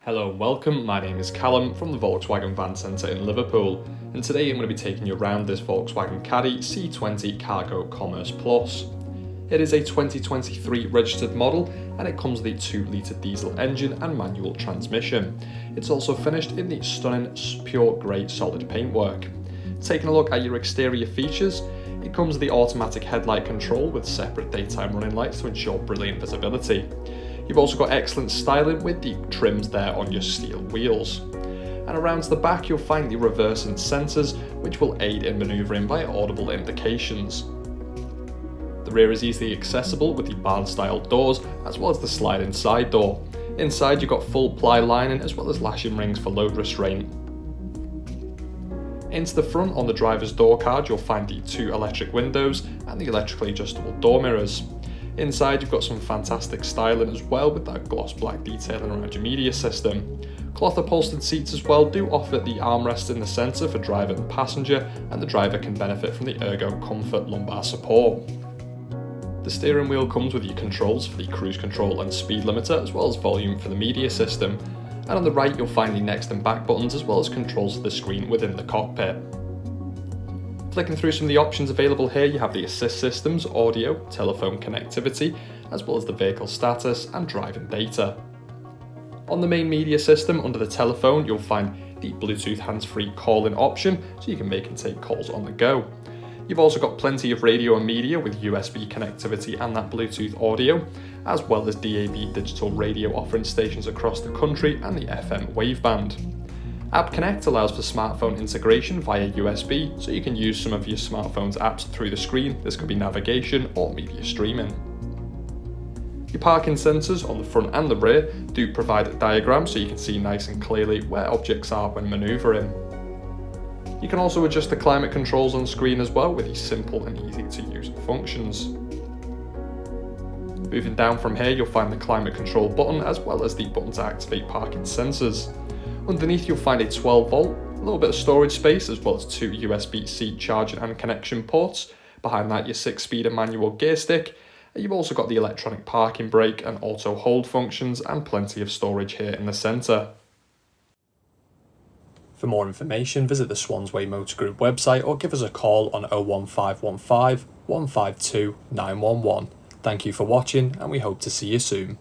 Hello and welcome, my name is Callum from the Volkswagen Van Centre in Liverpool, and today I'm going to be taking you around this Volkswagen Caddy C20 Cargo Commerce Plus. It is a 2023 registered model and it comes with a 2-litre diesel engine and manual transmission. It's also finished in the stunning pure grey solid paintwork. Taking a look at your exterior features, it comes with the automatic headlight control with separate daytime running lights to ensure brilliant visibility. You've also got excellent styling with the trims there on your steel wheels. And around to the back you'll find the reversing sensors which will aid in manoeuvring via audible indications. The rear is easily accessible with the barn style doors as well as the sliding side door. Inside you've got full ply lining as well as lashing rings for load restraint. Into the front on the driver's door card you'll find the 2 electric windows and the electrically adjustable door mirrors. Inside you've got some fantastic styling as well with that gloss black detailing around your media system. Cloth upholstered seats as well do offer the armrest in the centre for driver and passenger, and the driver can benefit from the Ergo Comfort lumbar support. The steering wheel comes with your controls for the cruise control and speed limiter as well as volume for the media system, and on the right you'll find the next and back buttons as well as controls for the screen within the cockpit. Flicking through some of the options available here, you have the assist systems, audio, telephone connectivity, as well as the vehicle status and driving data. On the main media system under the telephone, you'll find the Bluetooth hands-free calling option, so you can make and take calls on the go. You've also got plenty of radio and media with USB connectivity and that Bluetooth audio, as well as DAB digital radio offering stations across the country and the FM waveband. App Connect allows for smartphone integration via USB, so you can use some of your smartphone's apps through the screen. This could be navigation or media streaming. Your parking sensors on the front and the rear do provide diagrams so you can see nice and clearly where objects are when manoeuvring. You can also adjust the climate controls on screen as well with these simple and easy to use functions. Moving down from here you'll find the climate control button as well as the button to activate parking sensors. Underneath you'll find a 12 volt, a little bit of storage space as well as 2 USB-C charging and connection ports. Behind that your 6-speed and manual gear stick. And you've also got the electronic parking brake and auto hold functions and plenty of storage here in the centre. For more information visit the Swansway Motor Group website or give us a call on 01515 152 911. Thank you for watching and we hope to see you soon.